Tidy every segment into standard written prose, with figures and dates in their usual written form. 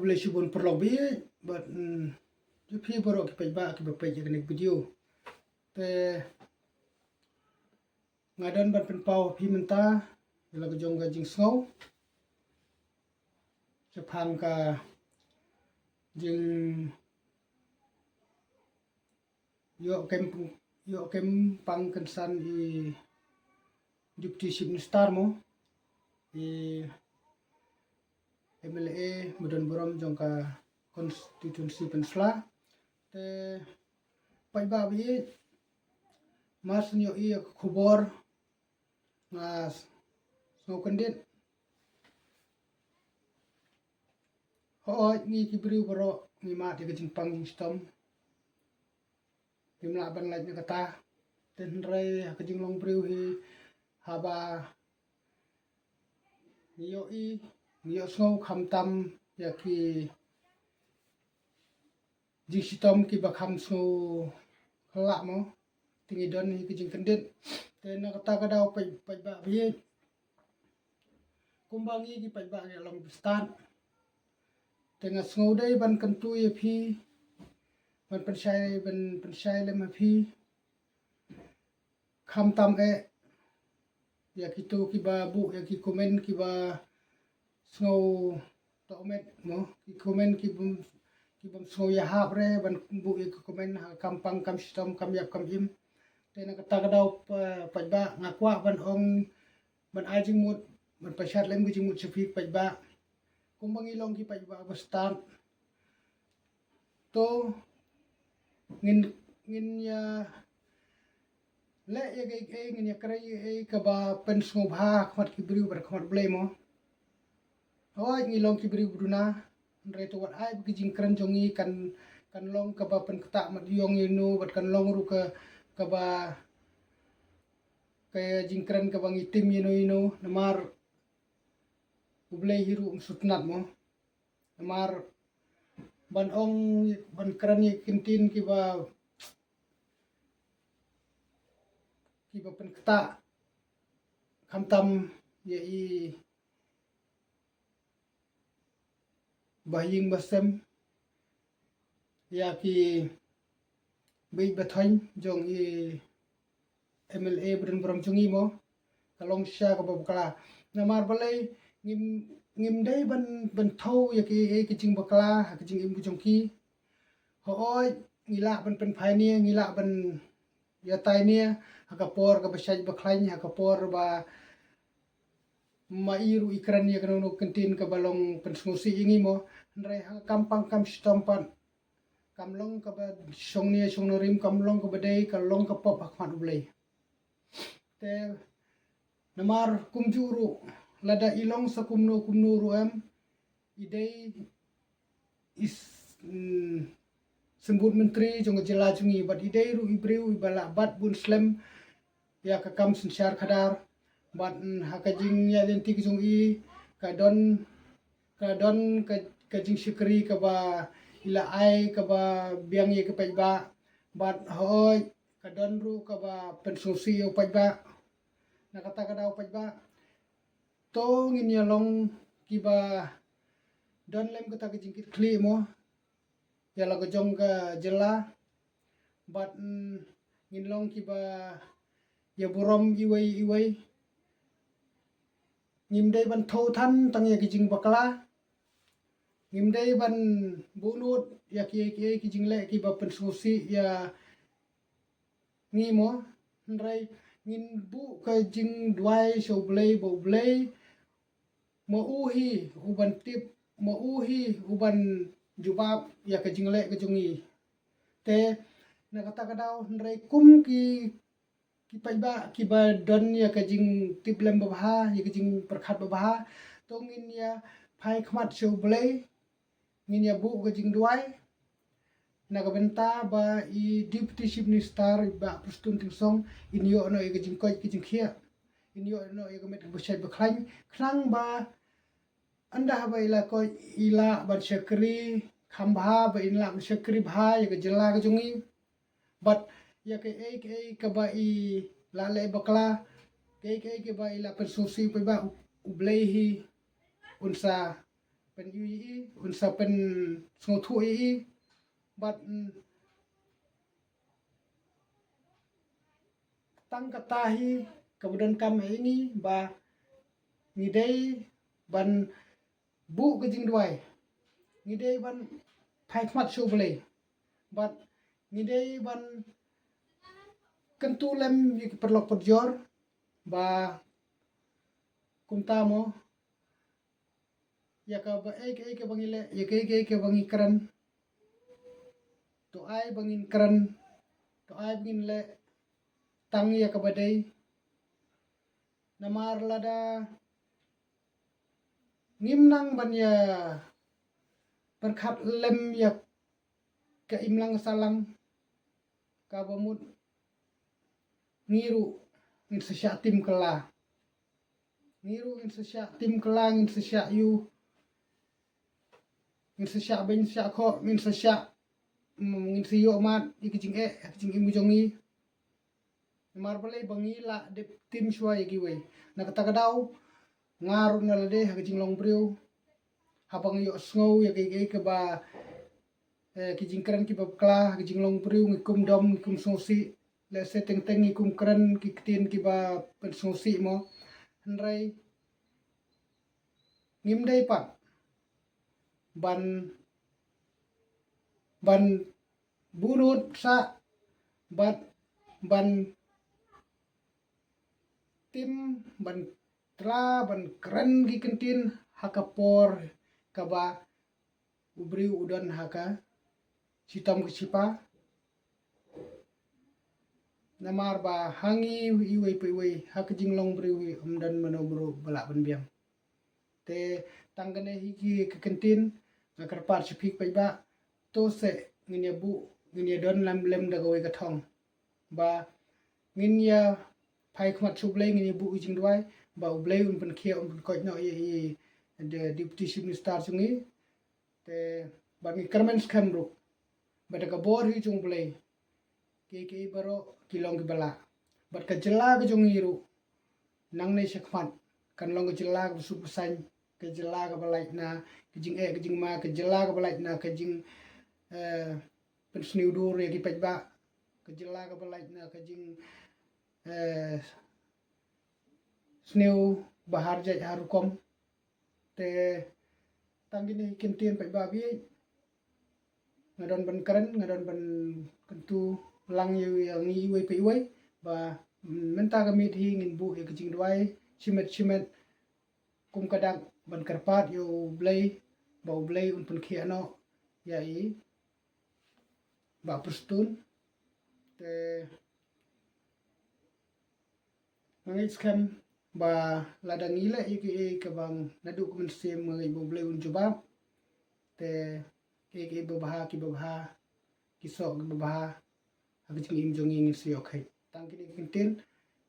boleh subun perlog bi but ju phi boro ki pai ba ki ba pai jek nek video te ngadon ban pen pau phi menta la ko jong ga jing snow se phang ka jing yo kem pang kan san I deputy chief minister mo I MLA Mudan Borom jong ka constituency Pensla te pai ba bi mas nyo I khubor na snow kandit ho ni ki bri boro ni ma te jing pang stom Pimla ban laj na kata ten rai ka jing long bri hi haba niyo snow kham tam ya ki jisitom ki ba kham snow khala mo tingi don hi ki jing kandit te na kata ka daw pai ba bi kumbangi ki pai ba ya long start tenga snow dai ban kan tu ye phi ban penshai le ma phi kham tam ya ki tu ki ba bu ya ki comment ki ba snow to met mo ki comment ki bum snow ya hap re ban bu ya ki comment kampang kam stom kam yap kam im te na kata ka daw pai ba ngakwa ban ong ban ajing mut ban pashat lem ki jing mut sepi pai ba kumbangi long ki pai ba start to ngin ya le ya ngin ya krai ka ba pen snow bha khmat ki bri bar khmat blai mo hoi ngi long ki bri bruna re to wat ai ki jing kran jongi kan long ka ba pen kata mat yong inu bat kan long ru ka ba kaya jing kran ka bang itim inu namar blai hiru sutnat mo namar ban ong ban kran ye kintin ki ba pen kata kham tam ye I bahing basem ya ki bei bathain jong I MLA Bren Borom chungi mo kalong sha ka bakla namar balai ngim dai ban thau ya ki jing bakla ki jing im jong ki hoi ngila ban pen phai ni ngila ban ya tai ni ka por ka basaj bakhlain ka por ba mairu ikran ya kanu kentin ka balong pensmusi ingi mo ndrai kampang kam stompan kamlong ka ba song no rim kamlong ka badai kalong ka pop akmat ulai te namar kumjuru lada ilong sa kumno ruam idei is sembut menteri jong jela jungi bat idei ru ibreu ibala bat bun slam ya ka kam sensyar khadar bat hakajing ya denti jong I kadon ka jing shikri ka ba ila ai ka ba biang ye ka pai ba bat hoi kadon ru ka ba pensusi yo pai ba na kata ka daw pai ba to ngin ya long ki ba don lem ka ta ka jing kli mo ya la ka jong ka jela bat ngin long ki ba ya borom iwai ngim dai ban tho than tang ya ki jing bakla ngim dai ban bunut ya ki jing le ki ba pensusi ya ngi mo ndrai ngin bu ka jing dwai so blai bo blai mo uhi uban tip mo uhi uban jubab ya ka jing le ka jungi te na kata ka daw ndrai kum ki pai ba ki ba don ya ka jing tip lem ba ya ka jing perkhat ba to ngin ya phai khmat so blai ngin ya bu ka jing dwai na ka benta ba I deputy chief minister ba pustun ting song in yo no ka jing koi ki jing khia in yo no ka met ba shai ba khrang ba anda ba ila ko ila ban shakri khamba ba ila ban shakri bha ya ka jela ka jungi but ya ka ba I lale bakla ke ba ila pensusi pa ba ublay hi unsa pen ui unsa pen sngotu but tang katahi kemudian kam ini ba ngidei ban bu kejing duai ngidei ban phai khmat shu blei but ngidei ban kentu lem yik perlok perjor ba kumta mo ya ka ba ke bangile ya ke bangi kran to ai bangin kran to ai bangin le tang ya ka badai namar lada ngimnang ban ya perkhat lem ya ke imlang salang ka bamut ngiru ngin sesya tim kela ngiru ngin sesya tim kela ngin sesya yu ngin sesya ben sesya kho ngin sesya ngin siyo mat ikijing imu jongi mar balai bangi la de tim shwa yagi we na kata kadau ngaru na lade hakijing long briu habang yo snow yagi ke ba kijing kran ki bab kla kijing long briu ngikum dom ngikum sosi le se teng teng ngikum kran ki ktin ki ba pen sosi mo nrai ngimdei pat ban bunut sa ban tim ban tra ban kran gi kentin hakapor kaba ubri udan haka sitam kesipa namar ba hangi iwe pe hakijing long bri umdan manobro balak ban biang te tanggane hiki ke kentin ngakar par chipik pai ba to se ngin bu ngin ya don lam lem da gawe kathong ba ngin ya phai khmat chublei ngin bu jing dwai ba ublei un pen khia un ko no ye de deputy chief minister sungi te ba ngi kermen scam ru ba da ka bor hi chung blei ke baro kilong ki bala bat ka jela ka jung iru nang nei shakmat kan long ka jela ka su pesan ke jela ka balai na ke jing ma ke jela ka balai na ke jing pen sniu dur ye ki pet ba ke jela ka balai na ke jing sniu bahar jai harukom te tanggini kintin pet ba bi ngadon ban keren ngadon ban kentu lang yu yang ngi we pe we ba menta ka mit hi ngin bu ye ke jing dwai chimet kum kadang ban karpat yo blai ba blai un pun khia no ya i ba prustun te ngais kam ba ladang ile ke bang nadu kumen sim ngai bo blai un jubab te ke babha ki so babha hakijing im jongi ngi si okai tangkini kintin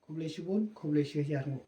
kublai shubun kublai shih yarmu